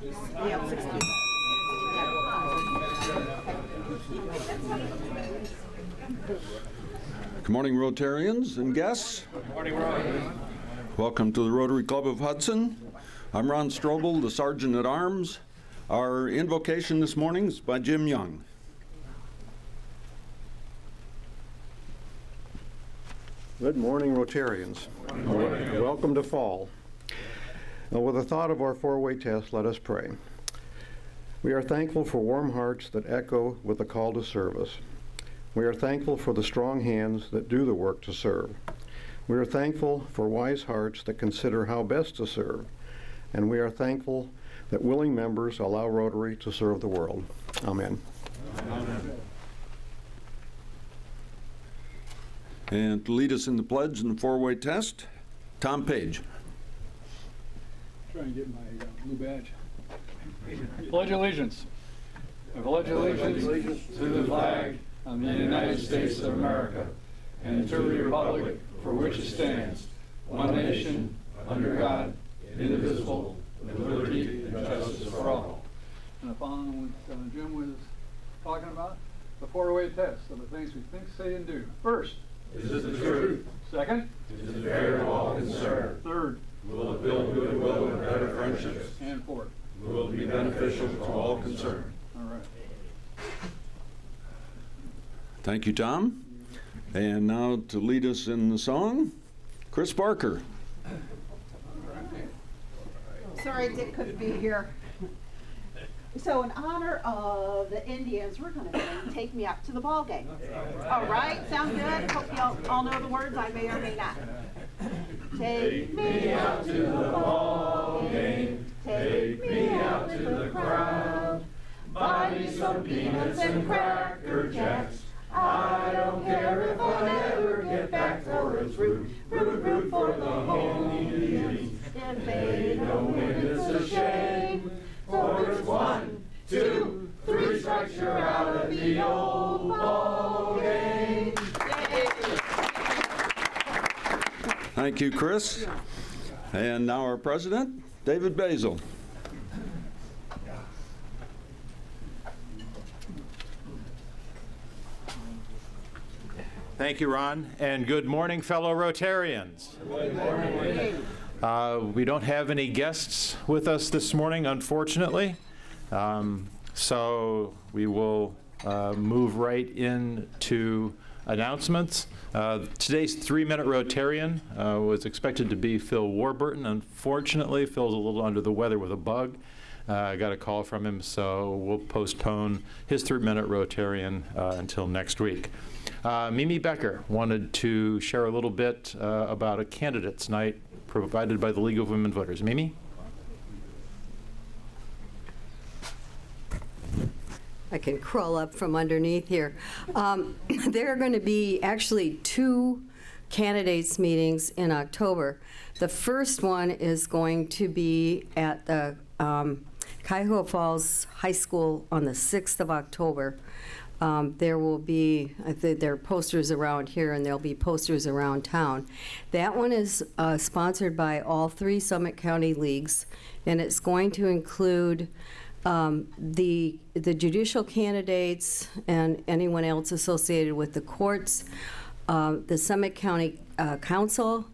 Yeah, 16. Good morning, Rotarians and guests. Good morning, Ron. Welcome to the Rotary Club of Hudson. I'm Ron Strobel, the Sergeant at Arms. Our invocation this morning is by Jim Young. Good morning, Rotarians. Good morning. Welcome to fall. Now, with the thought of our four-way test, let us pray. We are thankful for warm hearts that echo with the call to service. We are thankful for the strong hands that do the work to serve. We are thankful for wise hearts that consider how best to serve. And we are thankful that willing members allow Rotary to serve the world. Amen. Amen. And to lead us in the pledge and the four-way test, Tom Page. Try and get my blue badge. Pledge allegiance. I pledge allegiance to the flag of the United States of America and to the republic for which it stands, one nation, under God, indivisible, with liberty and justice for all. And following what Jim was talking about, the four-way test of the things we think, say, and do. First, is it the truth? Second, is it fair to all concerned? Third, will it build goodwill and better friendships? And fourth, will it be beneficial to all concerned? All right. Thank you, Tom. And now to lead us in the song, Chris Barker. Sorry Dick couldn't be here. So in honor of the Indians, we're going to sing Take Me Out to the Ball Game. All right, sound good? Hope you all know the words. I may or may not. Take me out to the ball game. Take me out to the crowd. Buy me some peanuts and Cracker Jacks. I don't care if I never get back, for it's root for the home Indians. If they don't win, it's a shame. For it's 1, 2, 3 strikes, you're out of the old ball game. Thank you, Chris. And now our president, David Basil. Thank you, Ron, and good morning, fellow Rotarians. Good morning. We don't have any guests with us this morning, unfortunately, so we will move right into announcements. Today's 3-minute Rotarian was expected to be Phil Warburton. Unfortunately, Phil's a little under the weather with a bug. I got a call from him, so we'll postpone his 3-minute Rotarian until next week. Mimi Becker wanted to share a little bit about a candidates night provided by the League of Women Voters. Mimi? I can crawl up from underneath here. There are going to be actually 2 candidates meetings in October. The first one is going to be at the Cuyahoga Falls High School on the 6th of October. There will be, I think there are posters around here and there'll be posters around town. That one is sponsored by all 3 Summit County leagues, and it's going to include the judicial candidates and anyone else associated with the courts, the Summit County Council,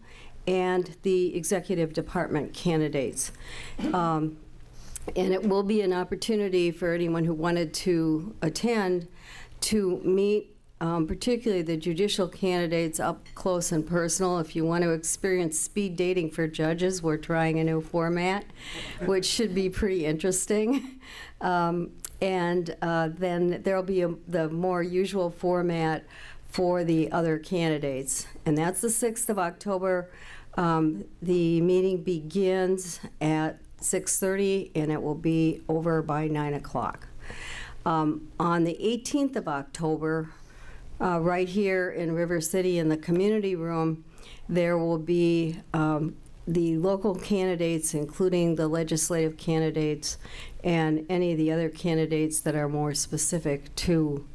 and the executive department candidates. And it will be an opportunity for anyone who wanted to attend to meet particularly the judicial candidates up close and personal. If you want to experience speed dating for judges, we're trying a new format, which should be pretty interesting. And then there'll be the more usual format for the other candidates. And that's the 6th of October. The meeting begins at 6:30 and it will be over by 9 o'clock. On the 18th of October, right here in River City in the community room, there will be the local candidates, including the legislative candidates and any of the other candidates that are more specific to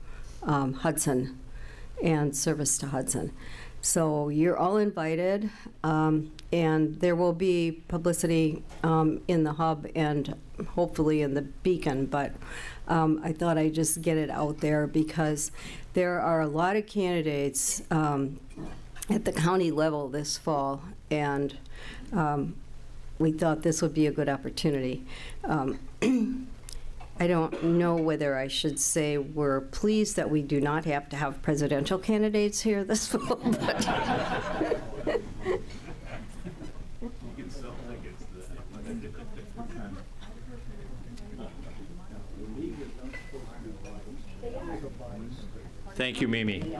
Hudson and service to Hudson. So you're all invited, and there will be publicity in the Hub and hopefully in the Beacon, but I thought I'd just get it out there because there are a lot of candidates at the county level this fall, and we thought this would be a good opportunity. I don't know whether I should say we're pleased that we do not have to have presidential candidates here this fall, but Thank you, Mimi.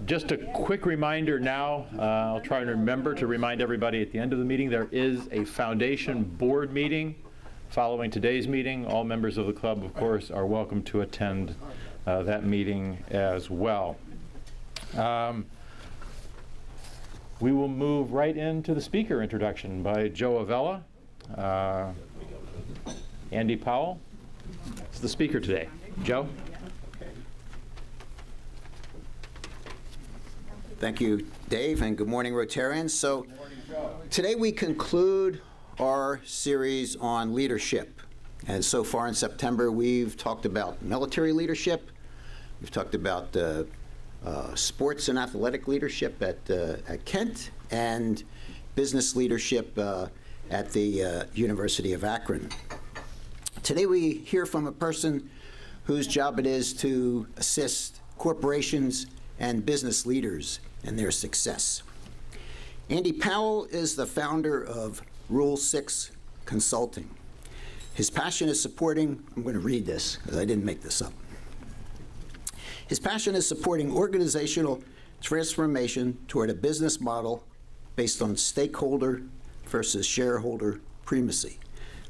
Just a quick reminder now, I'll try and remember to remind everybody at the end of the meeting, there is a foundation board meeting following today's meeting. All members of the club, of course, are welcome to attend that meeting as well. We will move right into the speaker introduction by Joe Avella. Andy Powell is the speaker today. Joe? Thank you, Dave, and good morning, Rotarians. So today we conclude our series on leadership. And so far in September, we've talked about military leadership. We've talked about sports and athletic leadership at Kent, and business leadership at the University of Akron. Today we hear from a person whose job it is to assist corporations and business leaders in their success. Andy Powell is the founder of Rule 6 Consulting. His passion is supporting, I'm going to read this because I didn't make this up. His passion is supporting organizational transformation toward a business model based on stakeholder versus shareholder primacy.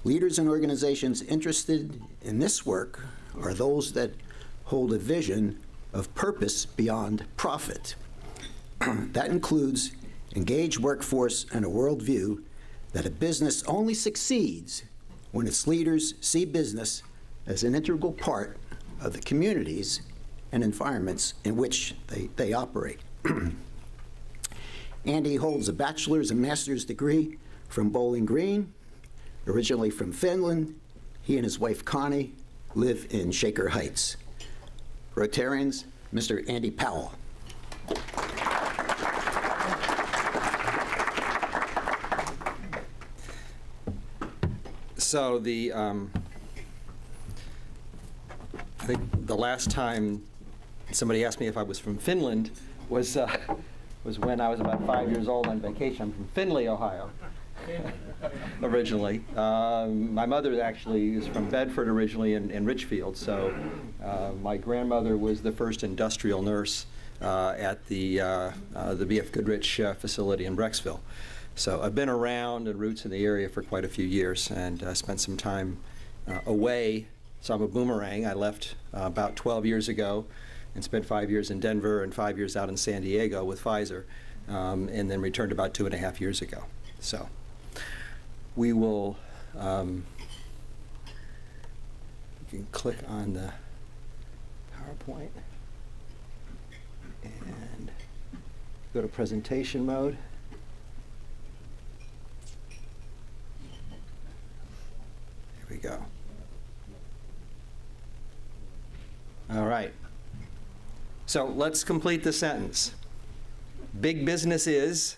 Leaders and organizations interested in this work are those that hold a vision of purpose beyond profit. That includes engaged workforce and a worldview that a business only succeeds when its leaders see business as an integral part of the communities and environments in which they operate. Andy holds a bachelor's and master's degree from Bowling Green, originally from Finland. He and his wife Connie live in Shaker Heights. Rotarians, Mr. Andy Powell. So I think the last time somebody asked me if I was from Finland was when I was about 5 years old on vacation. I'm from Findlay, Ohio, originally. My mother actually is from Bedford originally in Richfield, so my grandmother was the first industrial nurse at the B.F. Goodrich facility in Brecksville. So I've been around and roots in the area for quite a few years, and spent some time away. So I'm a boomerang. I left about 12 years ago and spent 5 years in Denver and 5 years out in San Diego with Pfizer, and then returned about 2.5 years ago. So we will, you can click on the PowerPoint and go to presentation mode. Here we go. All right. So let's complete the sentence. Big business is,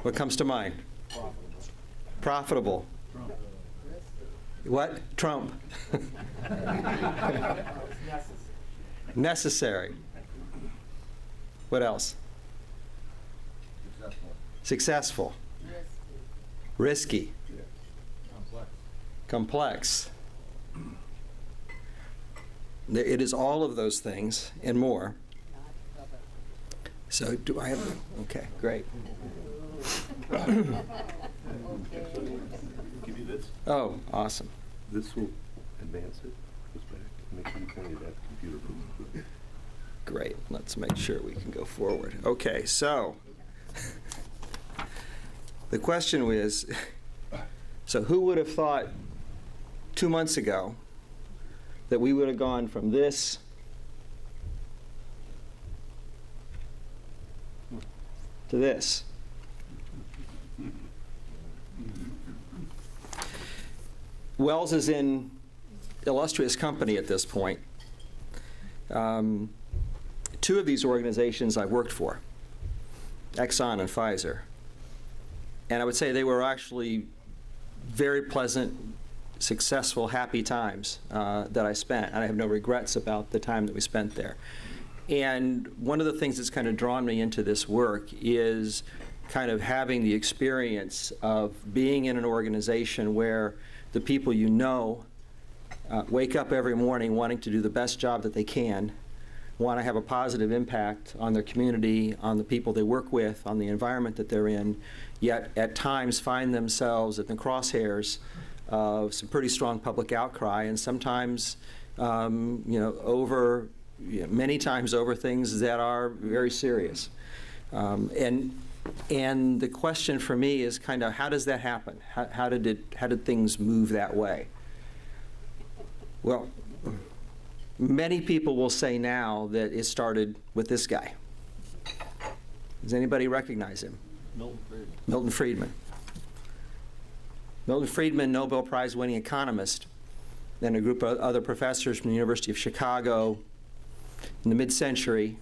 what comes to mind? Profitable. What? Trump. Necessary. What else? Successful. Risky. Complex. It is all of those things and more. So do I have, okay, great. Give you this. Oh, awesome. This will advance it, goes back, make sure you point it at the computer. Great, let's make sure we can go forward. Okay, so the question was, so who would have thought 2 months ago that we would have gone from this to this. Wells is in illustrious company at this point. Two of these organizations I worked for, Exxon and Pfizer. And I would say they were actually very pleasant, successful, happy times that I spent. And I have no regrets about the time that we spent there. And one of the things that's kind of drawn me into this work is kind of having the experience of being in an organization where the people you know wake up every morning wanting to do the best job that they can, want to have a positive impact on their community, on the people they work with, on the environment that they're in, yet at times find themselves at the crosshairs of some pretty strong public outcry, and sometimes, many times over things that are very serious. And the question for me is kind of, how does that happen? How did things move that way? Well, many people will say now that it started with this guy. Does anybody recognize him? Milton Friedman. Milton Friedman, Nobel Prize winning economist, and a group of other professors from the University of Chicago in the mid-century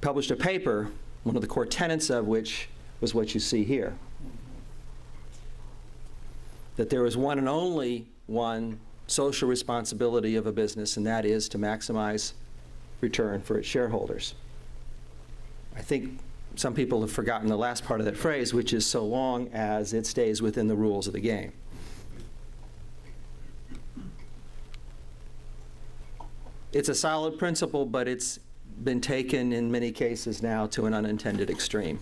published a paper, one of the core tenets of which was what you see here. That there is one and only one social responsibility of a business, and that is to maximize return for its shareholders. I think some people have forgotten the last part of that phrase, which is so long as it stays within the rules of the game. It's a solid principle, but it's been taken in many cases now to an unintended extreme.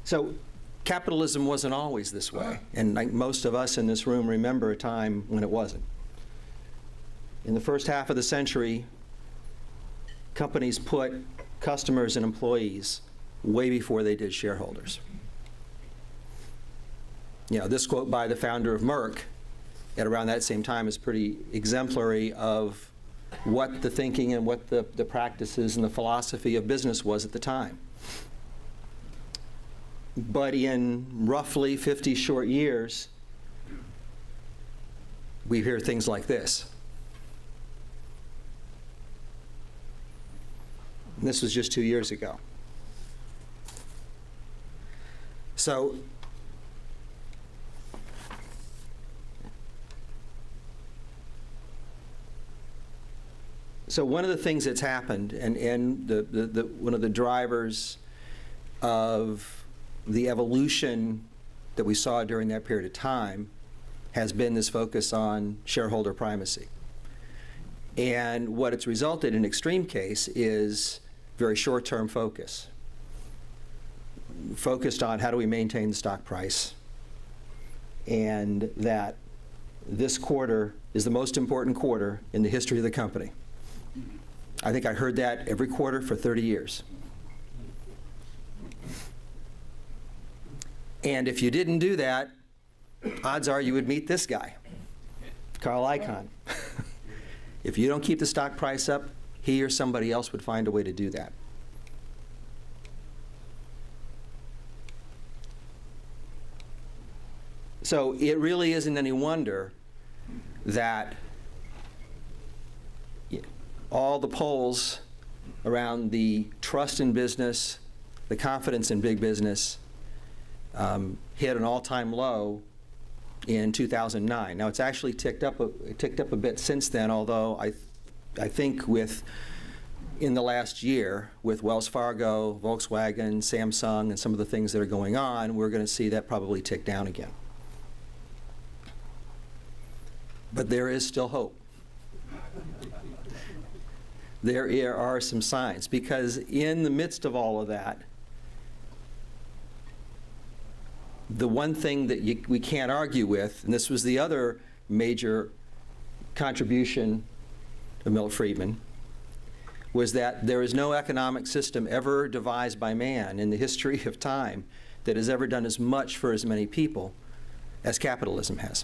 So capitalism wasn't always this way, and like most of us in this room remember a time when it wasn't. In the first half of the century, companies put customers and employees way before they did shareholders. You know, this quote by the founder of Merck at around that same time is pretty exemplary of what the thinking and what the practices and the philosophy of business was at the time. But in roughly 50 short years, we hear things like this. And this was just 2 years ago. So one of the things that's happened, and one of the drivers of the evolution that we saw during that period of time has been this focus on shareholder primacy. And what it's resulted in extreme case is very short-term focus. Focused on how do we maintain the stock price, and that this quarter is the most important quarter in the history of the company. I think I heard that every quarter for 30 years. And if you didn't do that, odds are you would meet this guy, Carl Icahn. If you don't keep the stock price up, he or somebody else would find a way to do that. So it really isn't any wonder that all the polls around the trust in business, the confidence in big business, hit an all-time low in 2009. Now it's actually ticked up a bit since then, although I think in the last year with Wells Fargo, Volkswagen, Samsung, and some of the things that are going on, we're going to see that probably tick down again. But there is still hope. There are some signs, because in the midst of all of that, the one thing that we can't argue with, and this was the other major contribution of Milton Friedman, was that there is no economic system ever devised by man in the history of time that has ever done as much for as many people as capitalism has.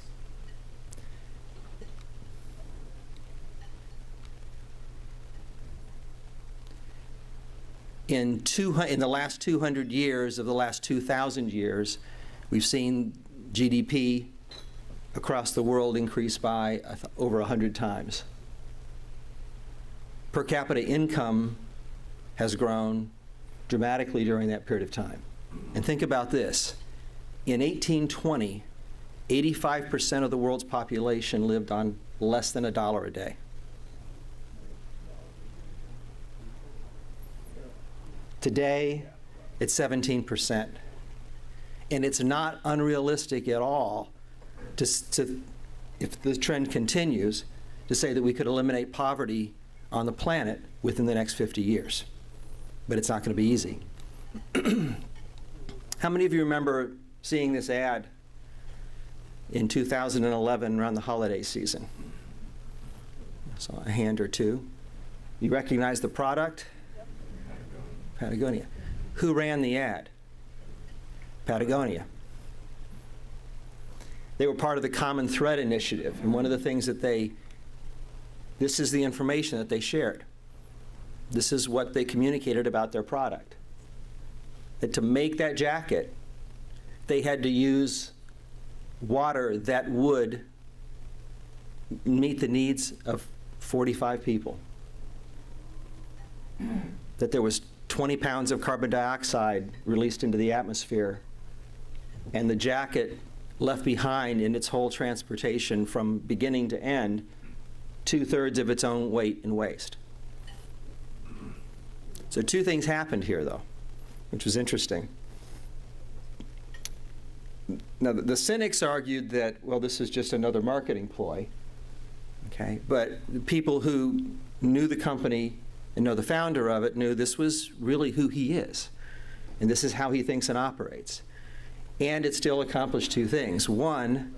in the last 200 years of the last 2,000 years, we've seen GDP across the world increase by over 100 times. Per capita income has grown dramatically during that period of time. And think about this. In 1820, 85% of the world's population lived on less than $1 a day. Today, it's 17%. And it's not unrealistic at all to, if the trend continues, to say that we could eliminate poverty on the planet within the next 50 years. But it's not going to be easy. How many of you remember seeing this ad in 2011 around the holiday season? I saw a hand or two. You recognize the product? Patagonia. Who ran the ad? Patagonia. They were part of the Common Thread initiative, and one of the things that this is the information that they shared. This is what they communicated about their product. That to make that jacket, they had to use water that would meet the needs of 45 people. That there was 20 pounds of carbon dioxide released into the atmosphere, and the jacket left behind in its whole transportation from beginning to end 2/3 of its own weight in waste. So two things happened here, though, which was interesting. Now, the cynics argued that, well, this is just another marketing ploy, okay? But the people who knew the company and know the founder of it knew this was really who he is, and this is how he thinks and operates. And it still accomplished two things. One,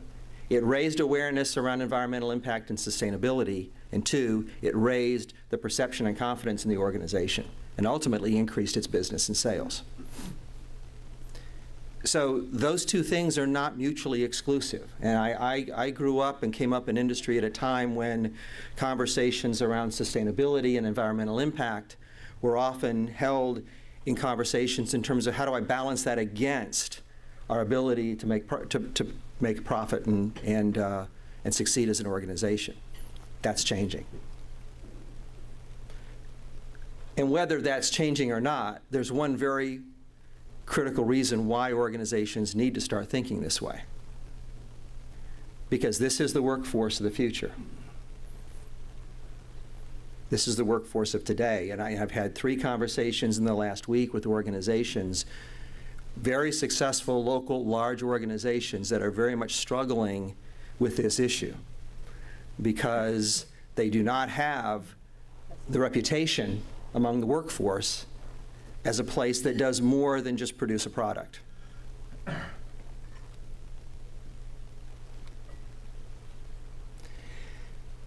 it raised awareness around environmental impact and sustainability, and two, it raised the perception and confidence in the organization, and ultimately increased its business and sales. So those two things are not mutually exclusive. And I grew up and came up in industry at a time when conversations around sustainability and environmental impact were often held in conversations in terms of how do I balance that against our ability to make a profit and succeed as an organization. That's changing. And whether that's changing or not, there's one very critical reason why organizations need to start thinking this way. Because this is the workforce of the future. This is the workforce of today. And I have had 3 conversations in the last week with organizations, very successful local large organizations that are very much struggling with this issue because they do not have the reputation among the workforce as a place that does more than just produce a product.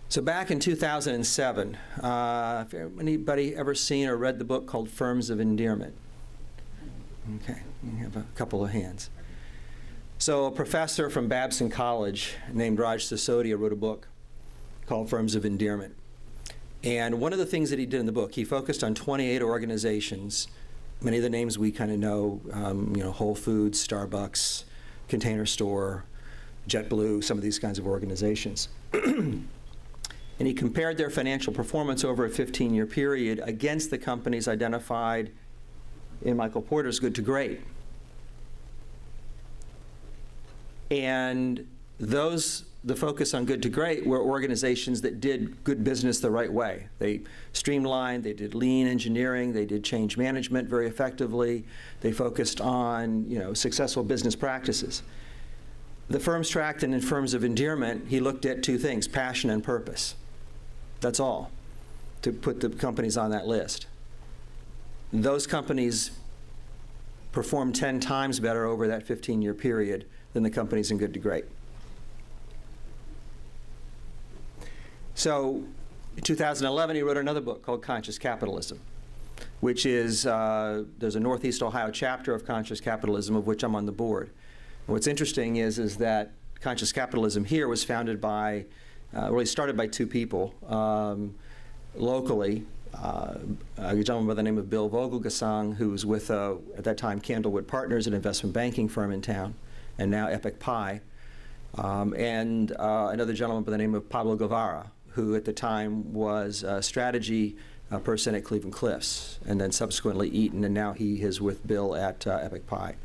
So back in 2007, anybody ever seen or read the book called Firms of Endearment? Okay, we have a couple of hands. So a professor from Babson College named Raj Sisodia wrote a book called Firms of Endearment. And one of the things that he did in the book, he focused on 28 organizations, many of the names we kind of know, Whole Foods, Starbucks, Container Store, JetBlue, some of these kinds of organizations. And he compared their financial performance over a 15-year period against the companies identified in Michael Porter's Good to Great. And the focus on Good to Great were organizations that did good business the right way. They streamlined, they did lean engineering, they did change management very effectively, they focused on successful business practices. The firms tracked and in Firms of Endearment, he looked at 2 things, passion and purpose. That's all, to put the companies on that list. Those companies performed 10 times better over that 15-year period than the companies in Good to Great. So in 2011, he wrote another book called Conscious Capitalism, which is, there's a Northeast Ohio chapter of Conscious Capitalism, of which I'm on the board. And what's interesting is that Conscious Capitalism here was founded by, really started by 2 people locally, a gentleman by the name of Bill Vogelgesang, who was with, at that time, Candlewood Partners, an investment banking firm in town, and now Epic Pie, and another gentleman by the name of Pablo Guevara, who at the time was a strategy person at Cleveland Cliffs, and then subsequently Eaton, and now he is with Bill at Epic Pie.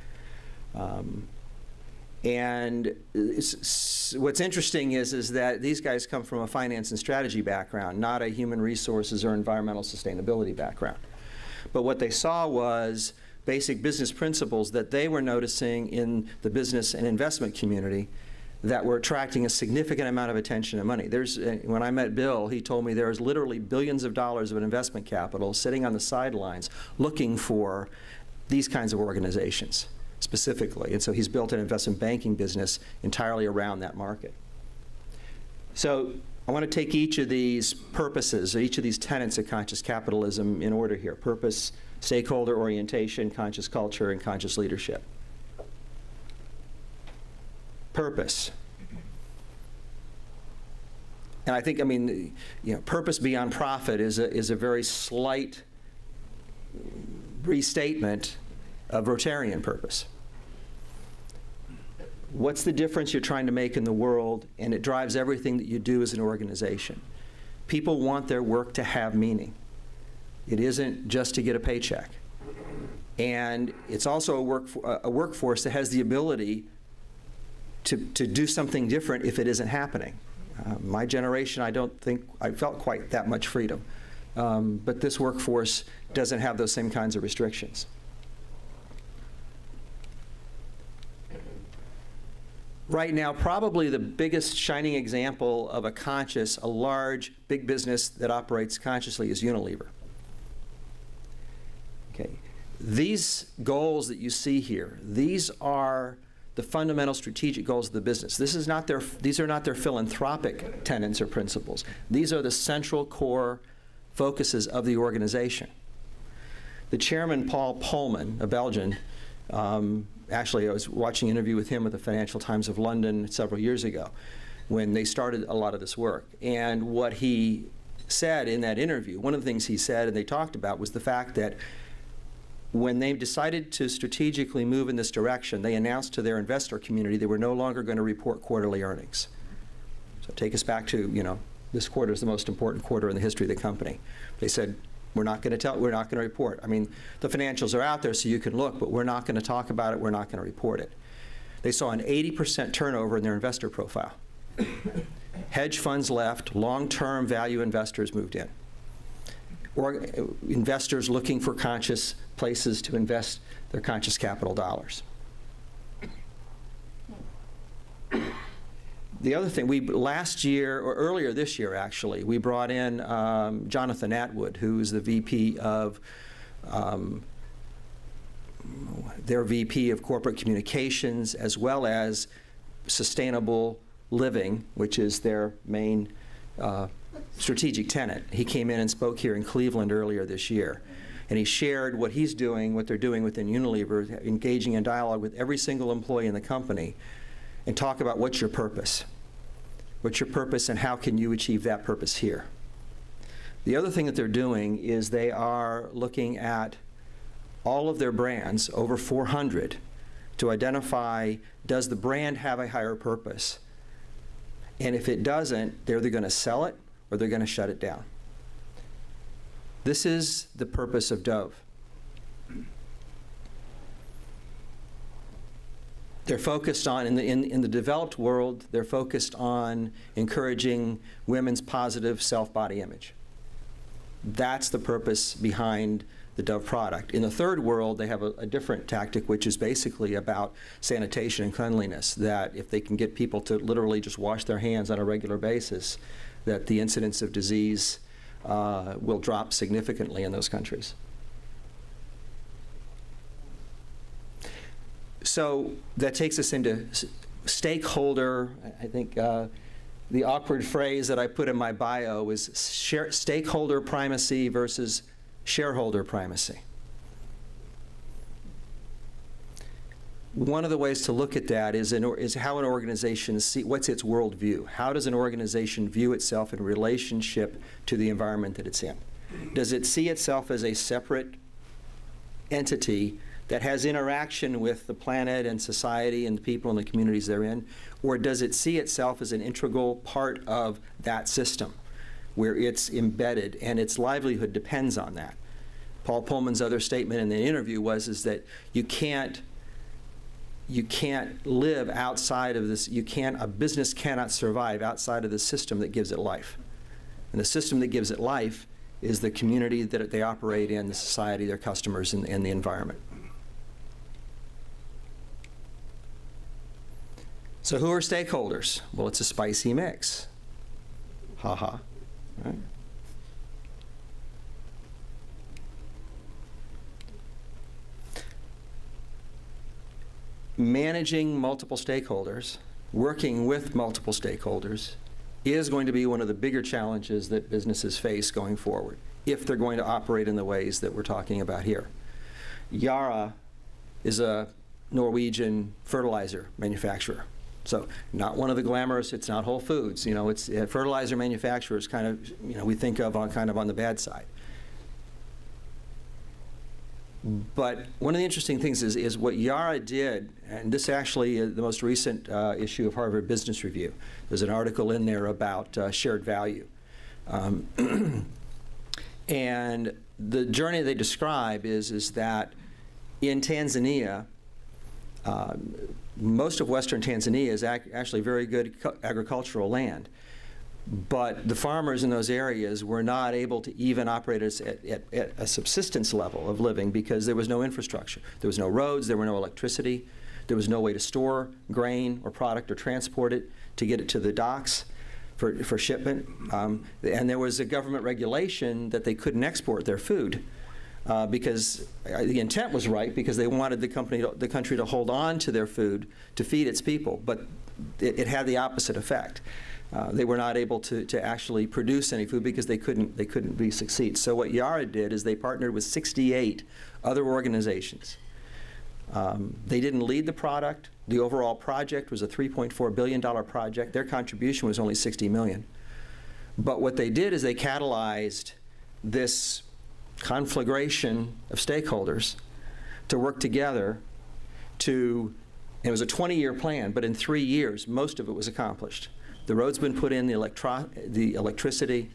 And what's interesting is that these guys come from a finance and strategy background, not a human resources or environmental sustainability background. But what they saw was basic business principles that they were noticing in the business and investment community that were attracting a significant amount of attention and money. When I met Bill, he told me there was literally billions of dollars of investment capital sitting on the sidelines looking for these kinds of organizations specifically. And so he's built an investment banking business entirely around that market. So I want to take each of these purposes, or each of these tenets of conscious capitalism in order here: purpose, stakeholder orientation, conscious culture, and conscious leadership. Purpose. And I think, purpose beyond profit is a very slight restatement of Rotarian purpose. What's the difference you're trying to make in the world? And it drives everything that you do as an organization. People want their work to have meaning. It isn't just to get a paycheck. And it's also a workforce that has the ability to do something different if it isn't happening. My generation, I don't think I felt quite that much freedom. But this workforce doesn't have those same kinds of restrictions. Right now, probably the biggest shining example of a large, big business that operates consciously is Unilever. Okay. These goals that you see here, these are the fundamental strategic goals of the business. These are not their philanthropic tenets or principles. These are the central core focuses of the organization. The chairman, Paul Polman, a Belgian, actually, I was watching an interview with him at the Financial Times of London several years ago when they started a lot of this work. And what he said in that interview, one of the things he said and they talked about was the fact that when they decided to strategically move in this direction, they announced to their investor community they were no longer going to report quarterly earnings. So take us back to, this quarter is the most important quarter in the history of the company. They said, we're not going to report. The financials are out there so you can look, but we're not going to talk about it, we're not going to report it. They saw an 80% turnover in their investor profile. Hedge funds left, long-term value investors moved in. Or investors looking for conscious places to invest their conscious capital dollars. The other thing, last year, or earlier this year actually, we brought in Jonathan Atwood, who's the VP of, their VP of Corporate Communications, as well as Sustainable Living, which is their main strategic tenet. He came in and spoke here in Cleveland earlier this year. And he shared what he's doing, what they're doing within Unilever, engaging in dialogue with every single employee in the company, and talk about what's your purpose. What's your purpose and how can you achieve that purpose here? The other thing that they're doing is they are looking at all of their brands, over 400, to identify, does the brand have a higher purpose? And if it doesn't, they're either going to sell it or they're going to shut it down. This is the purpose of Dove. They're focused on, in the developed world, they're focused on encouraging women's positive self-body image. That's the purpose behind the Dove product. In the third world, they have a different tactic, which is basically about sanitation and cleanliness, that if they can get people to literally just wash their hands on a regular basis, that the incidence of disease will drop significantly in those countries. So that takes us into stakeholder. I think the awkward phrase that I put in my bio is stakeholder primacy versus shareholder primacy. One of the ways to look at that is how an organization what's its worldview. How does an organization view itself in relationship to the environment that it's in? Does it see itself as a separate entity that has interaction with the planet and society and the people and the communities they're in? Or does it see itself as an integral part of that system where it's embedded and its livelihood depends on that? Paul Pullman's other statement in the interview is that you can't live outside of this, a business cannot survive outside of the system that gives it life. And the system that gives it life is the community that they operate in, the society, their customers, and the environment. So who are stakeholders? Well, it's a spicy mix. Ha-ha. Right? Managing multiple stakeholders, working with multiple stakeholders, is going to be one of the bigger challenges that businesses face going forward, if they're going to operate in the ways that we're talking about here. Yara is a Norwegian fertilizer manufacturer. So not one of the glamorous, it's not Whole Foods, it's fertilizer manufacturers kind of, we think of kind of on the bad side. But one of the interesting things is what Yara did, and this actually is the most recent issue of Harvard Business Review. There's an article in there about shared value. And the journey they describe is that in Tanzania, most of western Tanzania is actually very good agricultural land. But the farmers in those areas were not able to even operate at a subsistence level of living because there was no infrastructure. There was no roads, there were no electricity, there was no way to store grain or product or transport it to get it to the docks for shipment. And there was a government regulation that they couldn't export their food because the intent was right, because they wanted the country to hold on to their food to feed its people, but it had the opposite effect. They were not able to actually produce any food because they couldn't succeed. So what Yara did is they partnered with 68 other organizations. They didn't lead the product. The overall project was a $3.4 billion project. Their contribution was only $60 million. But what they did is they catalyzed this conflagration of stakeholders to work together and it was a 20-year plan, but in 3 years, most of it was accomplished. The road's been put in, the electricity,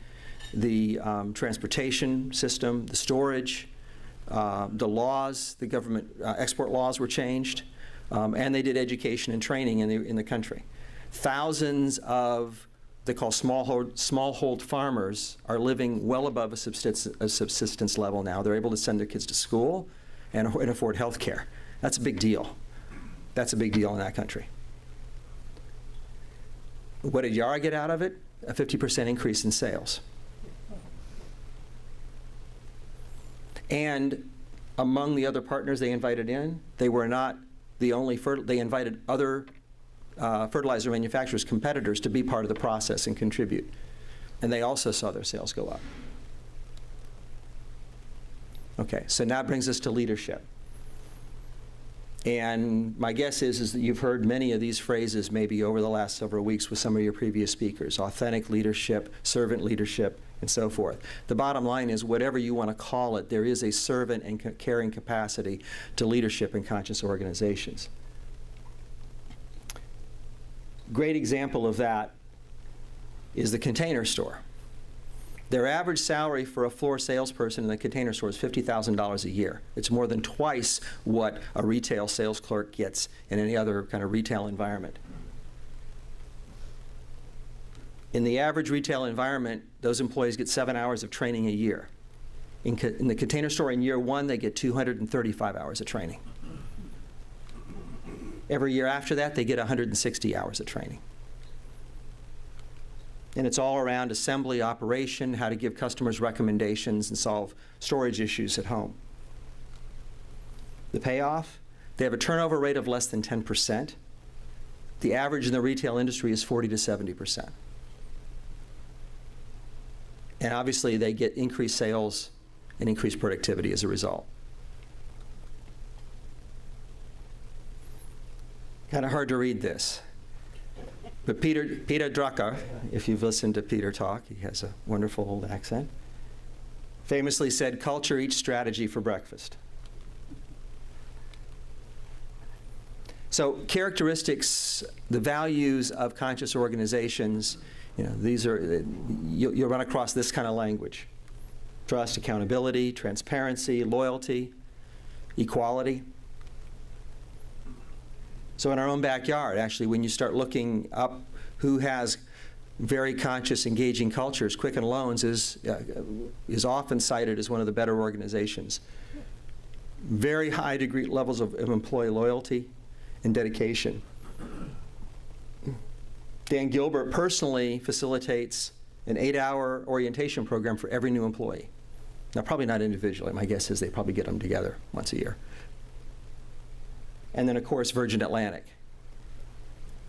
the transportation system, the storage, the laws, the government export laws were changed, and they did education and training in the country. Thousands of they call smallhold farmers are living well above a subsistence level now. They're able to send their kids to school and afford health care. That's a big deal. That's a big deal in that country. What did Yara get out of it? A 50% increase in sales. And among the other partners they invited in, they were not the only, they invited other fertilizer manufacturers, competitors, to be part of the process and contribute. And they also saw their sales go up. Okay, so now it brings us to leadership. And my guess is that you've heard many of these phrases maybe over the last several weeks with some of your previous speakers: authentic leadership, servant leadership, and so forth. The bottom line is, whatever you want to call it, there is a servant and caring capacity to leadership in conscious organizations. Great example of that is the Container Store. Their average salary for a floor salesperson in the Container Store is $50,000 a year. It's more than twice what a retail sales clerk gets in any other kind of retail environment. In the average retail environment, those employees get 7 hours of training a year. In the Container Store, in year one, they get 235 hours of training. Every year after that, they get 160 hours of training. And it's all around assembly, operation, how to give customers recommendations and solve storage issues at home. The payoff? They have a turnover rate of less than 10%. The average in the retail industry is 40 to 70%. And obviously, they get increased sales and increased productivity as a result. Kind of hard to read this. But Peter Drucker, if you've listened to Peter talk, he has a wonderful old accent. famously said, "Culture eats strategy for breakfast." So characteristics, the values of conscious organizations, these are, you'll run across this kind of language: trust, accountability, transparency, loyalty, equality. So in our own backyard, actually, when you start looking up who has very conscious, engaging cultures, Quicken Loans is often cited as one of the better organizations. Very high degree levels of employee loyalty and dedication. Dan Gilbert personally facilitates an 8-hour orientation program for every new employee. Now, probably not individually. My guess is they probably get them together once a year. And then, of course, Virgin Atlantic.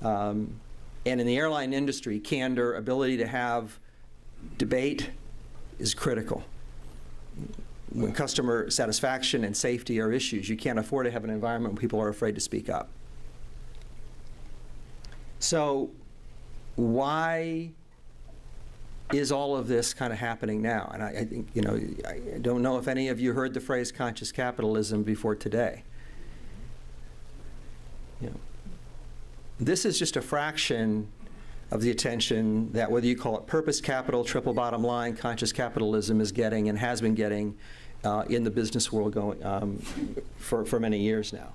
And in the airline industry, candor, ability to have debate is critical. When customer satisfaction and safety are issues, you can't afford to have an environment where people are afraid to speak up. So why is all of this kind of happening now? And I think, I don't know if any of you heard the phrase conscious capitalism before today. This is just a fraction of the attention that, whether you call it purpose capital, triple bottom line, conscious capitalism is getting and has been getting in the business world going for many years now.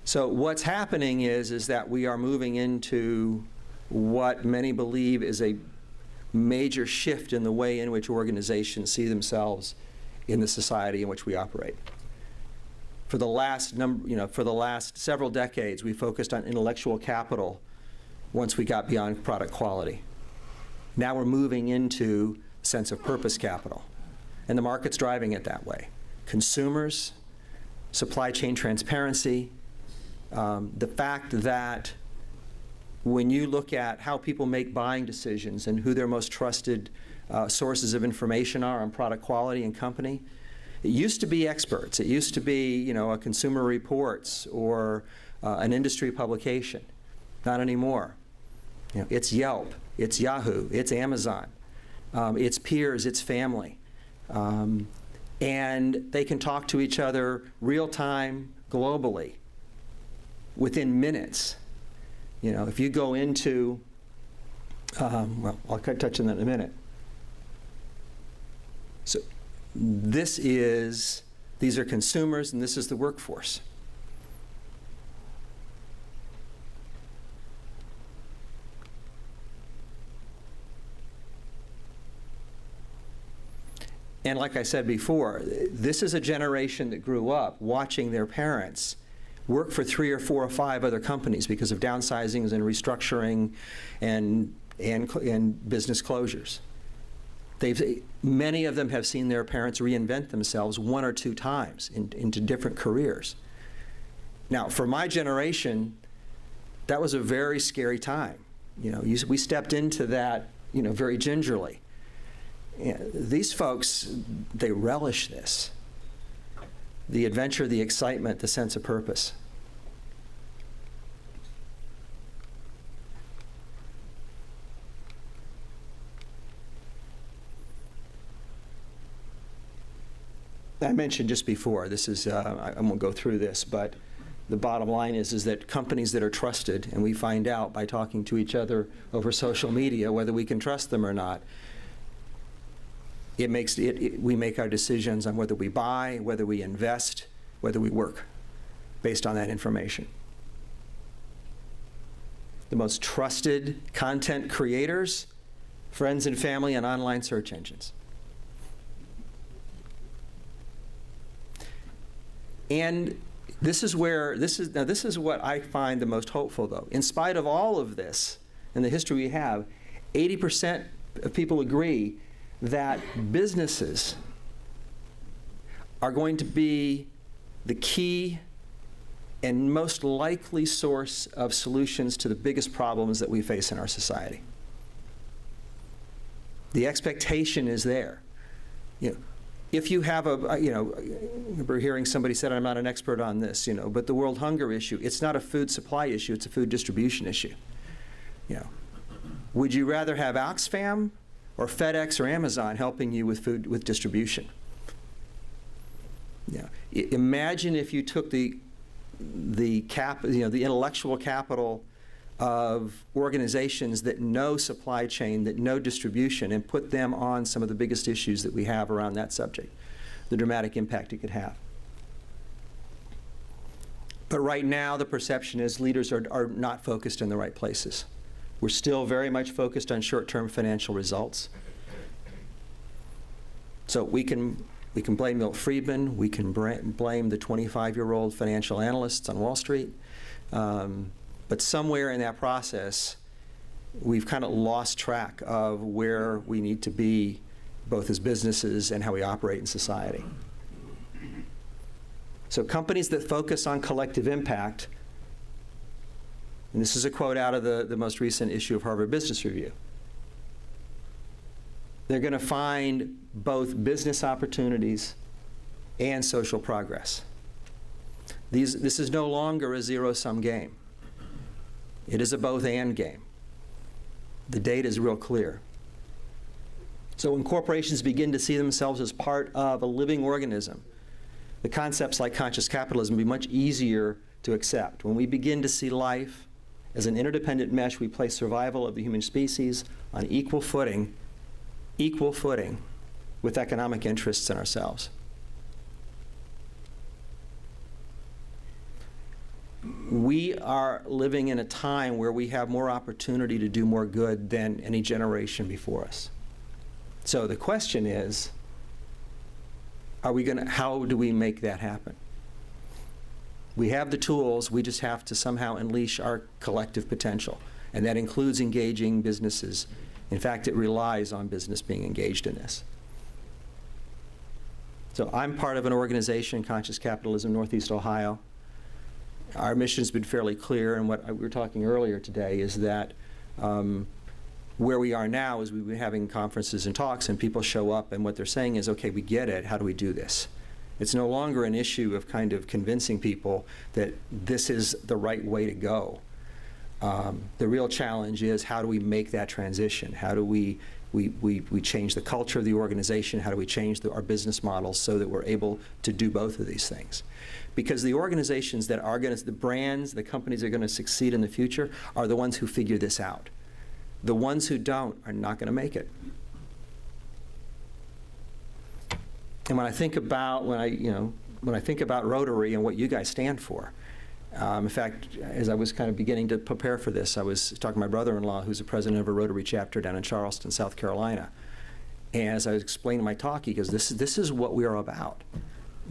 So what's happening is that we are moving into what many believe is a major shift in the way in which organizations see themselves in the society in which we operate. For the last several decades, we focused on intellectual capital once we got beyond product quality. Now we're moving into a sense of purpose capital, and the market's driving it that way. Consumers, supply chain transparency, the fact that when you look at how people make buying decisions and who their most trusted sources of information are on product quality and company, it used to be experts. It used to be, a Consumer Reports or an industry publication. Not anymore. It's Yelp, it's Yahoo, it's Amazon, it's peers, it's family. And they can talk to each other real time, globally, within minutes. If you go into, well, I'll touch on that in a minute. So these are consumers, and this is the workforce. And like I said before, this is a generation that grew up watching their parents work for 3 or 4 or 5 other companies because of downsizings and restructuring and business closures. Many of them have seen their parents reinvent themselves 1 or 2 times into different careers. Now, for my generation, that was a very scary time. We stepped into that, very gingerly. These folks, they relish this. The adventure, the excitement, the sense of purpose. I mentioned just before, this is, I won't go through this, but the bottom line is that companies that are trusted, and we find out by talking to each other over social media whether we can trust them or not, we make our decisions on whether we buy, whether we invest, whether we work, based on that information. The most trusted content creators, friends and family, and online search engines. And this is what I find the most hopeful, though. In spite of all of this and the history we have, 80% of people agree that businesses are going to be the key and most likely source of solutions to the biggest problems that we face in our society. The expectation is there. If you have I remember hearing somebody said, I'm not an expert on this, but the world hunger issue, it's not a food supply issue, it's a food distribution issue. You know, would you rather have Oxfam or FedEx or Amazon helping you with food, with distribution? You know, imagine if you took the intellectual capital of organizations that know supply chain, that know distribution, and put them on some of the biggest issues that we have around that subject, the dramatic impact it could have. But right now, the perception is leaders are not focused in the right places. We're still very much focused on short-term financial results. So we can blame Milt Friedman, we can blame the 25-year-old financial analysts on Wall Street, but somewhere in that process, we've kind of lost track of where we need to be, both as businesses and how we operate in society. So companies that focus on collective impact, and this is a quote out of the most recent issue of Harvard Business Review, they're going to find both business opportunities and social progress. This is no longer a zero-sum game. It is a both-and game. The data is real clear. So when corporations begin to see themselves as part of a living organism, the concepts like conscious capitalism will be much easier to accept. When we begin to see life as an interdependent mesh, we place survival of the human species on equal footing with economic interests in ourselves. We are living in a time where we have more opportunity to do more good than any generation before us. So the question is, how do we make that happen? We have the tools, we just have to somehow unleash our collective potential, and that includes engaging businesses. In fact, it relies on business being engaged in this. So I'm part of an organization, Conscious Capitalism Northeast Ohio. Our mission's been fairly clear, and what we were talking earlier today is that where we are now is we've been having conferences and talks, and people show up, and what they're saying is, okay, we get it, how do we do this? It's no longer an issue of kind of convincing people that this is the right way to go. The real challenge is, how do we make that transition? How do we change the culture of the organization? How do we change our business models so that we're able to do both of these things? Because the organizations that are going to, the brands, the companies that are going to succeed in the future are the ones who figure this out. The ones who don't are not going to make it. And when I think about Rotary and what you guys stand for, in fact, as I was kind of beginning to prepare for this, I was talking to my brother-in-law, who's the president of a Rotary chapter down in Charleston, South Carolina. And as I was explaining my talk, he goes, this is what we are about.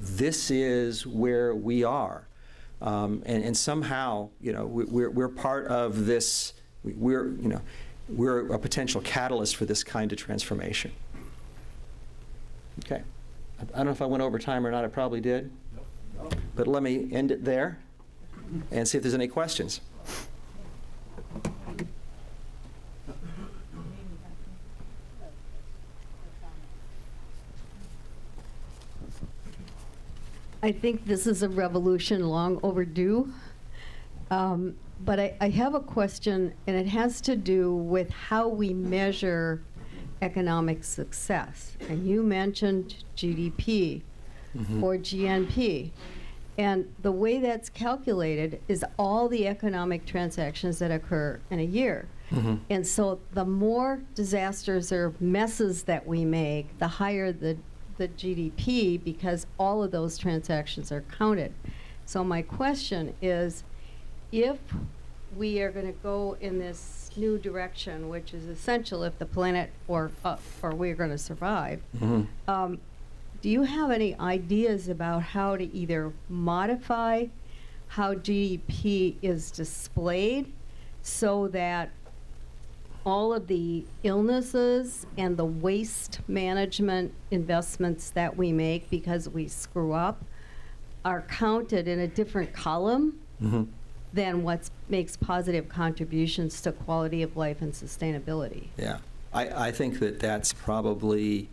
This is where we are. And somehow, we're part of this, we're a potential catalyst for this kind of transformation. Okay. I don't know if I went over time or not. I probably did. No. But let me end it there and see if there's any questions. I think this is a revolution long overdue. But I have a question, and it has to do with how we measure economic success. And you mentioned GDP or GNP. And the way that's calculated is all the economic transactions that occur in a year. And so the more disasters or messes that we make, the higher the GDP, because all of those transactions are counted. So my question is, if we are going to go in this new direction, which is essential if the planet or we're going to survive, do you have any ideas about how to either modify how GDP is displayed so that all of the illnesses and the waste management investments that we make because we screw up are counted in a different column than what makes positive contributions to quality of life and sustainability? Yeah, I think that's probably,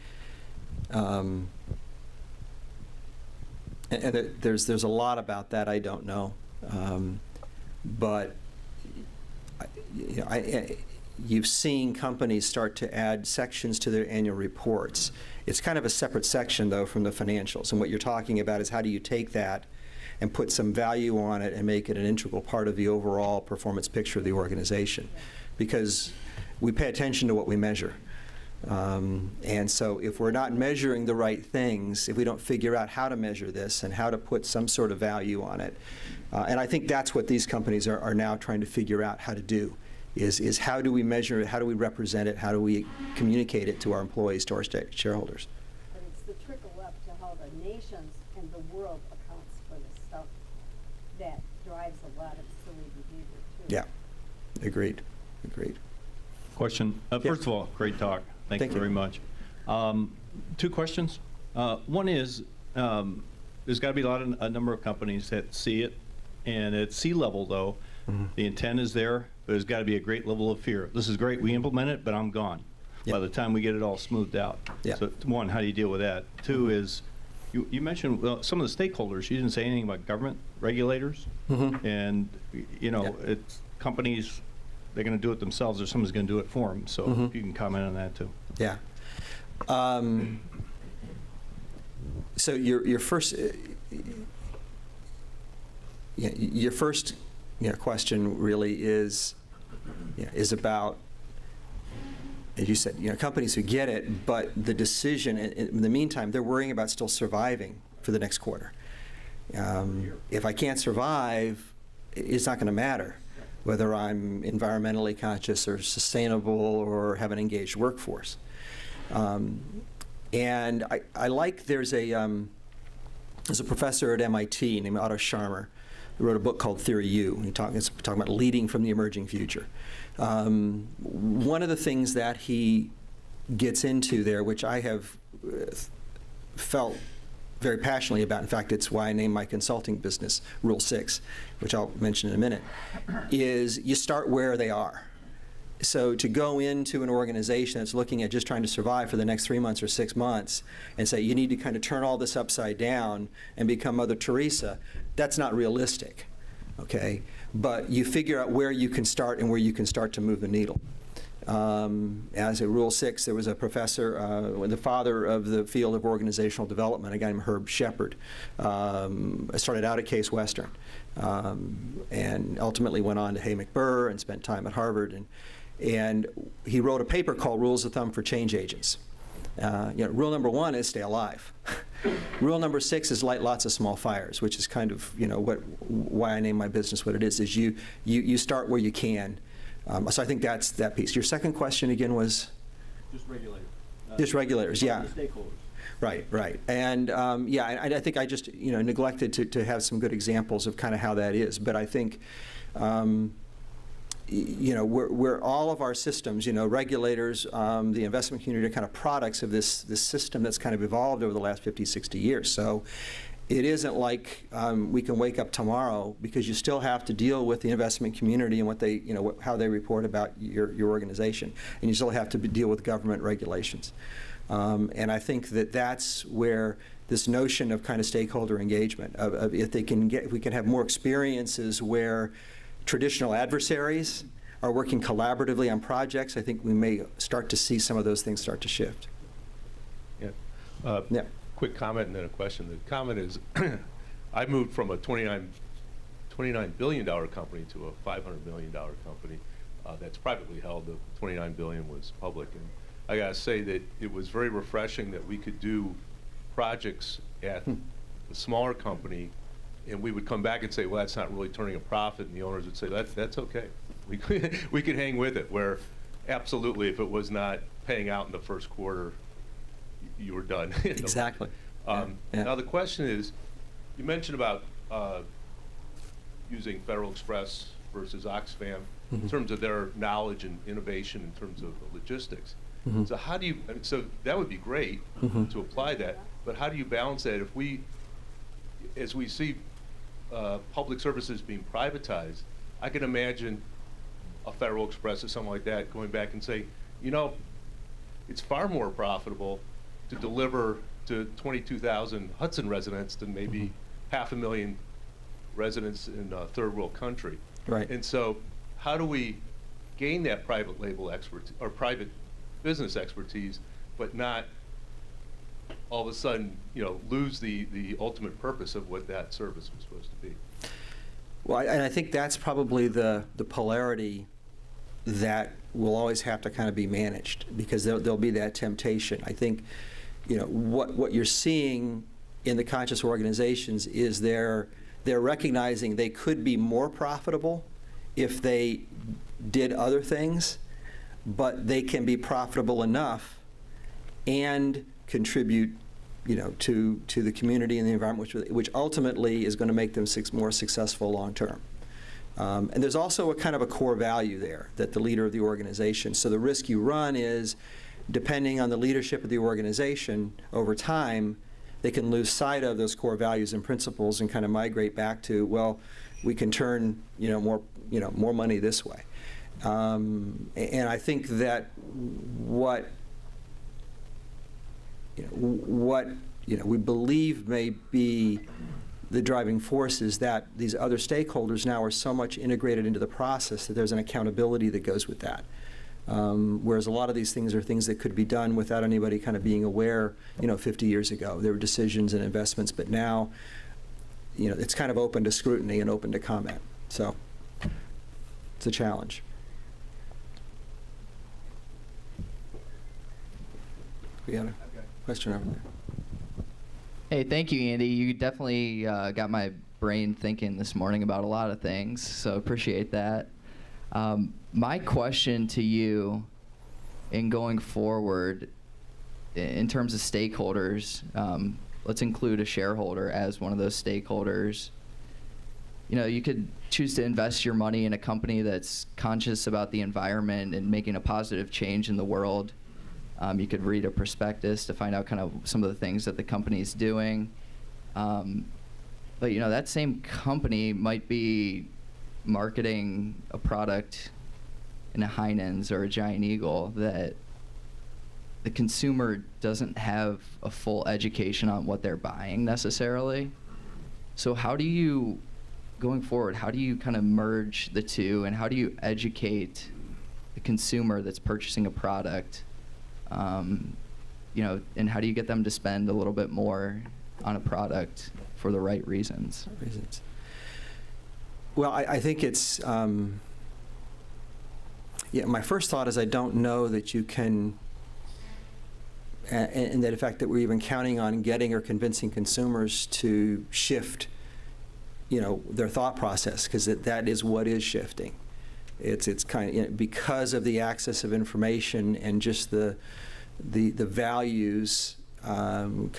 and there's a lot about that I don't know, but you've seen companies start to add sections to their annual reports. It's kind of a separate section, though, from the financials. And what you're talking about is how do you take that and put some value on it and make it an integral part of the overall performance picture of the organization. Because we pay attention to what we measure. And so if we're not measuring the right things, if we don't figure out how to measure this and how to put some sort of value on it, and I think that's what these companies are now trying to figure out how to do, is how do we measure it, how do we represent it, how do we communicate it to our employees, to our shareholders. But it's the trickle up to how the nations and the world accounts for the stuff that drives a lot of silly behavior, too. Yeah, agreed, agreed. Question. Yes. First of all, great talk. Thank you very much. Two questions. One is, there's got to be a number of companies that see it, and at sea level, though, the intent is there. There's got to be a great level of fear. This is great. We implement it, but I'm gone. Yep. By the time we get it all smoothed out. Yep. So one, how do you deal with that? Two is, you mentioned some of the stakeholders. You didn't say anything about government regulators, and it's companies. They're going to do it themselves, or someone's going to do it for them. So if you can comment on that too. Yeah. So your first question really is about, as you said, companies who get it, but the decision in the meantime they're worrying about still surviving for the next quarter. If I can't survive, it's not going to matter whether I'm environmentally conscious or sustainable or have an engaged workforce. And I like, there's a professor at MIT named Otto Scharmer who wrote a book called Theory U. He's talking about leading from the emerging future. One of the things that he gets into there, which I have felt very passionately about, in fact, it's why I named my consulting business Rule 6, which I'll mention in a minute, is you start where they are. So to go into an organization that's looking at just trying to survive for the next 3 months or 6 months and say you need to kind of turn all this upside down and become Mother Teresa, that's not realistic, okay? But you figure out where you can start and where you can start to move the needle. As a Rule 6, there was a professor, the father of the field of organizational development, a guy named Herb Shepard. Started out at Case Western and ultimately went on to Hay McBurr and spent time at Harvard. And he wrote a paper called Rules of Thumb for Change Agents. Rule number 1 is stay alive. Rule number 6 is light lots of small fires, which is kind of why I named my business what it is you start where you can. So I think that's that piece. Your second question again was? Just regulators. Just regulators, yeah. Stakeholders. Right. And I think I just neglected to have some good examples of kind of how that is. But I think we're all of our systems, regulators, the investment community are kind of products of this system that's kind of evolved over the last 50, 60 years. So it isn't like we can wake up tomorrow, because you still have to deal with the investment community and what they, how they report about your organization, and you still have to deal with government regulations. And I think that's where this notion of kind of stakeholder engagement, of if we can have more experiences where traditional adversaries are working collaboratively on projects, I think we may start to see some of those things start to shift. Yeah. Quick comment and then a question. The comment is, I moved from a $29 billion company to a $500 million company that's privately held. The $29 billion was public. And I gotta say that it was very refreshing that we could do projects at a smaller company, and we would come back and say, well, that's not really turning a profit, and the owners would say, that's okay. We could hang with it, where absolutely if it was not paying out in the first quarter, you were done. Exactly. Yeah. Now the question is, you mentioned about using Federal Express versus Oxfam in terms of their knowledge and innovation in terms of logistics. So how do you, so that would be great to apply that, but how do you balance that if as we see public services being privatized, I can imagine a Federal Express or something like that going back and say, it's far more profitable to deliver to 22,000 Hudson residents than maybe 500,000 residents in a third world country. Right. And so how do we gain that private label expertise or private business expertise, but not all of a sudden, lose the ultimate purpose of what that service was supposed to be? Well, and I think that's probably the polarity that will always have to kind of be managed, because there'll be that temptation. I think, what you're seeing in the conscious organizations is they're recognizing they could be more profitable if they did other things, but they can be profitable enough and contribute, to the community and the environment, which ultimately is going to make them more successful long term. And there's also a kind of a core value there that the leader of the organization. So the risk you run is, depending on the leadership of the organization over time, they can lose sight of those core values and principles and kind of migrate back to, well, we can turn more money this way. And I think that what we believe may be the driving force is that these other stakeholders now are so much integrated into the process that there's an accountability that goes with that. Whereas a lot of these things are things that could be done without anybody kind of being aware, 50 years ago. There were decisions and investments, but now, it's kind of open to scrutiny and open to comment. So it's a challenge. We had a question over there. Hey, thank you, Andy. You definitely got my brain thinking this morning about a lot of things, so appreciate that. My question to you in going forward, in terms of stakeholders, let's include a shareholder as one of those stakeholders. You could choose to invest your money in a company that's conscious about the environment and making a positive change in the world. You could read a prospectus to find out kind of some of the things that the company's doing. But that same company might be marketing a product in a Heinen's or a Giant Eagle that the consumer doesn't have a full education on what they're buying necessarily. So going forward, how do you kind of merge the two, and how do you educate the consumer that's purchasing a product, and how do you get them to spend a little bit more on a product for the right reasons? Well, I think it's, my first thought is I don't know that you can, and that in fact that we're even counting on getting or convincing consumers to shift, their thought process, because that is what is shifting. It's kind of, because of the access of information and just the values of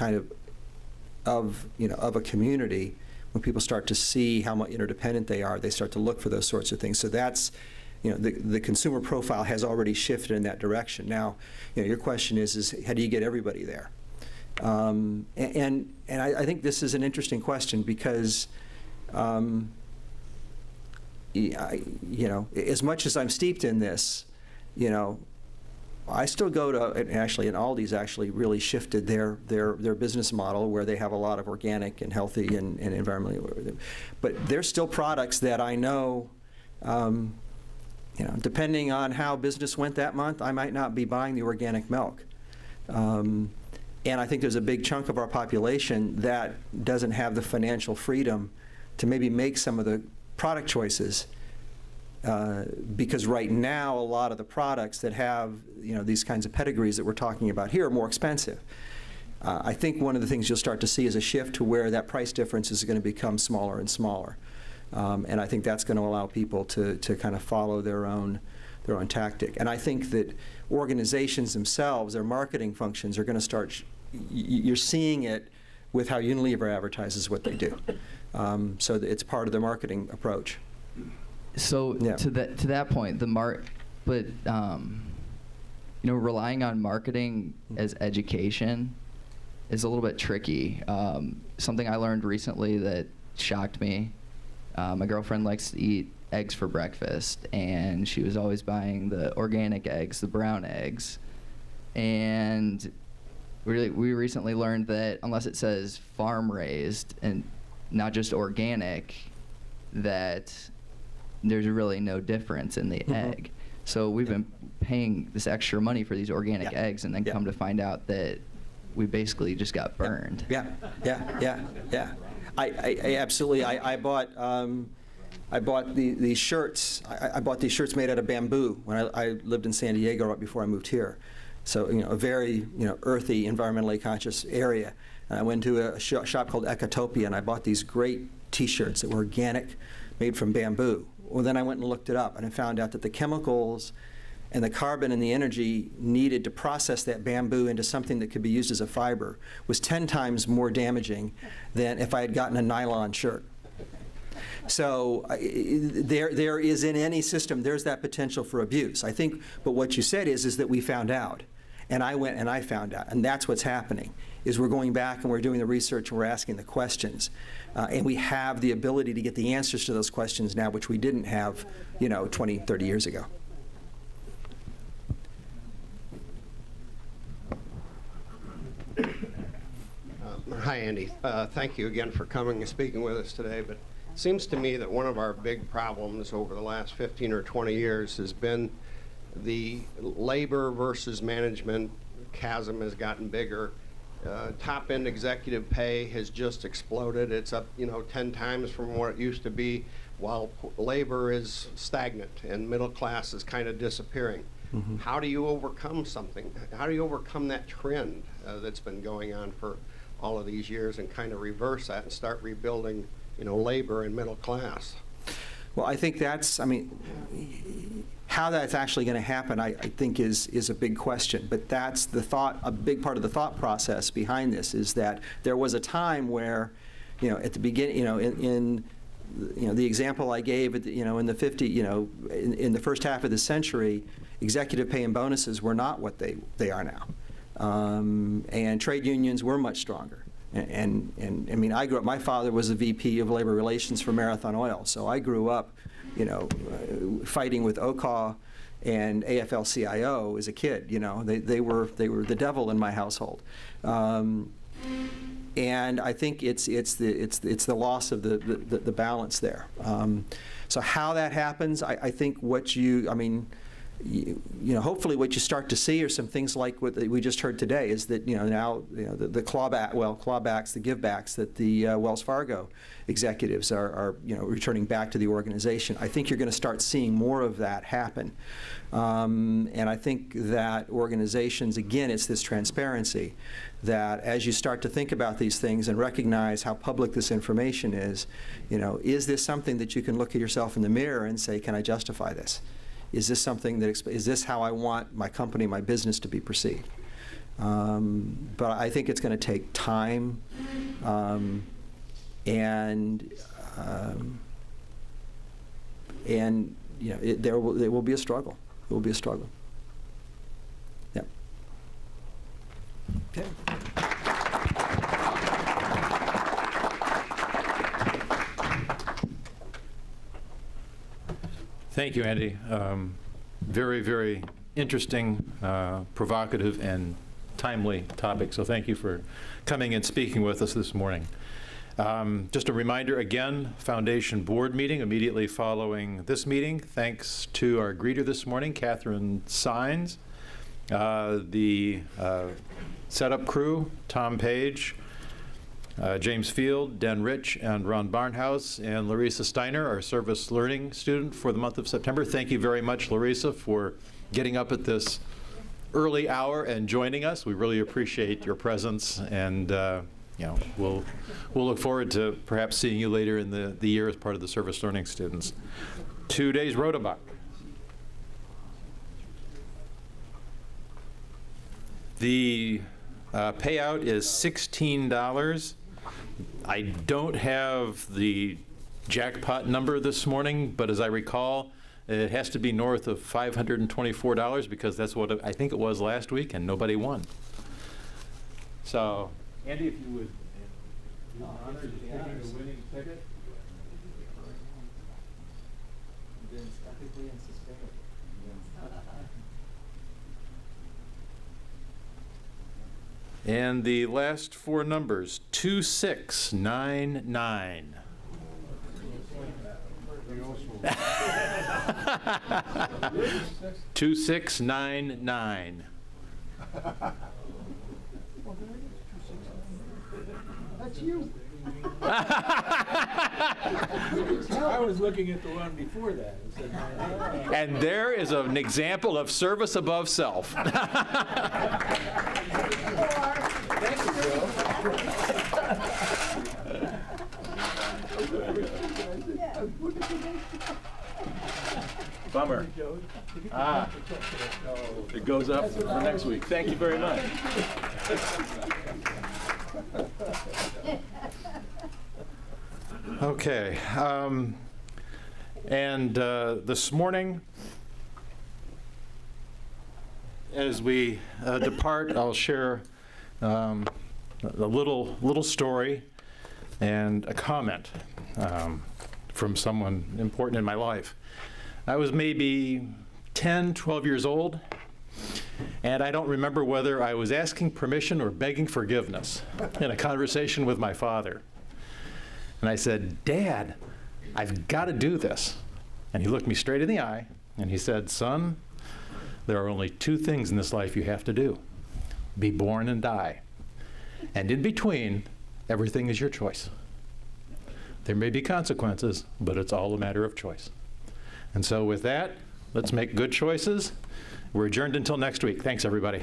a community. When people start to see how much interdependent they are, they start to look for those sorts of things. So that's, the consumer profile has already shifted in that direction. Now, your question is how do you get everybody there? And I think this is an interesting question, because as much as I'm steeped in this, I still go to, and Aldi's actually really shifted their business model, where they have a lot of organic and healthy and environmentally, but there's still products that I know, depending on how business went that month, I might not be buying the organic milk. And I think there's a big chunk of our population that doesn't have the financial freedom to maybe make some of the product choices, because right now a lot of the products that have these kinds of pedigrees that we're talking about here are more expensive. I think one of the things you'll start to see is a shift to where that price difference is going to become smaller and smaller, and I think that's going to allow people to kind of follow their own tactic. And I think that organizations themselves, their marketing functions, are going to start. You're seeing it with how Unilever advertises what they do. So it's part of their marketing approach. So to that point, relying on marketing as education is a little bit tricky. Something I learned recently that shocked me. My girlfriend likes to eat eggs for breakfast, and she was always buying the organic eggs, the brown eggs. And we recently learned that unless it says farm raised and not just organic, that there's really no difference in the egg. So we've been paying this extra money for these organic eggs, and then come to find out that we basically just got burned. Yeah. I absolutely. I bought these shirts. I bought these shirts made out of bamboo when I lived in San Diego right before I moved here. So a very earthy, environmentally conscious area. And I went to a shop called Ecotopia, and I bought these great T-shirts that were organic, made from bamboo. Well, then I went and looked it up, and I found out that the chemicals and the carbon and the energy needed to process that bamboo into something that could be used as a fiber was 10 times more damaging than if I had gotten a nylon shirt. So there is in any system, there's that potential for abuse. I think, but what you said is that we found out. And I went and I found out. And that's what's happening, is we're going back and we're doing the research and we're asking the questions. And we have the ability to get the answers to those questions now, which we didn't have, 20, 30 years ago. Hi, Andy. Thank you again for coming and speaking with us today. But it seems to me that one of our big problems over the last 15 or 20 years has been the labor versus management chasm has gotten bigger. Top-end executive pay has just exploded. It's up, 10 times from what it used to be, while labor is stagnant and middle class is kind of disappearing. Mm-hmm. How do you overcome something? How do you overcome that trend that's been going on for all of these years and kind of reverse that and start rebuilding, labor and middle class? Well, I think how that's actually going to happen, I think is a big question. But that's the thought, a big part of the thought process behind this is that there was a time where, at the beginning, in the example I gave, in the in the first half of the century, executive pay and bonuses were not what they are now. And trade unions were much stronger. And I mean, I grew up, my father was the VP of Labor Relations for Marathon Oil, so I grew up, fighting with OCAW and AFL-CIO as a kid. They were the devil in my household. And I think it's the loss of the balance there. So how that happens, I think hopefully what you start to see are some things like what we just heard today is that, now, the clawbacks, the givebacks that the Wells Fargo executives are returning back to the organization. I think you're going to start seeing more of that happen. And I think that organizations, again, it's this transparency that as you start to think about these things and recognize how public this information is this something that you can look at yourself in the mirror and say, can I justify this? Is this something that, is this how I want my company, my business to be perceived? But I think it's going to take time, and there will be a struggle. It will be a struggle. Yeah. Okay. Thank you, Andy. Very, very interesting, provocative, and timely topic. So thank you for coming and speaking with us this morning. Just a reminder again, Foundation Board meeting immediately following this meeting. Thanks to our greeter this morning, Catherine Sines, the setup crew, Tom Page, James Field, Den Rich, and Ron Barnhouse, and Larissa Steiner, our service learning student for the month of September. Thank you very much, Larissa, for getting up at this early hour and joining us. We really appreciate your presence, and we'll look forward to perhaps seeing you later in the year as part of the service learning students. 2 days Rotobuck. The payout is $16. I don't have the jackpot number this morning, but as I recall, it has to be north of $524 because that's what I think it was last week, and nobody won. So, Andy, if you would do the honors of taking the winning ticket. And the last four numbers, 2699. 2699. That's you. I was looking at the one before that. And there is an example of service above self. Thank you, Joe. Bummer. It goes up for next week. Thank you very much. Okay. This morning, as we depart, I'll share a little story and a comment from someone important in my life. I was maybe 10, 12 years old, and I don't remember whether I was asking permission or begging forgiveness in a conversation with my father. And I said, "Dad, I've got to do this." And he looked me straight in the eye, and he said, "Son, there are only two things in this life you have to do: be born and die. And in between, everything is your choice. There may be consequences, but it's all a matter of choice." And so with that, let's make good choices. We're adjourned until next week. Thanks, everybody.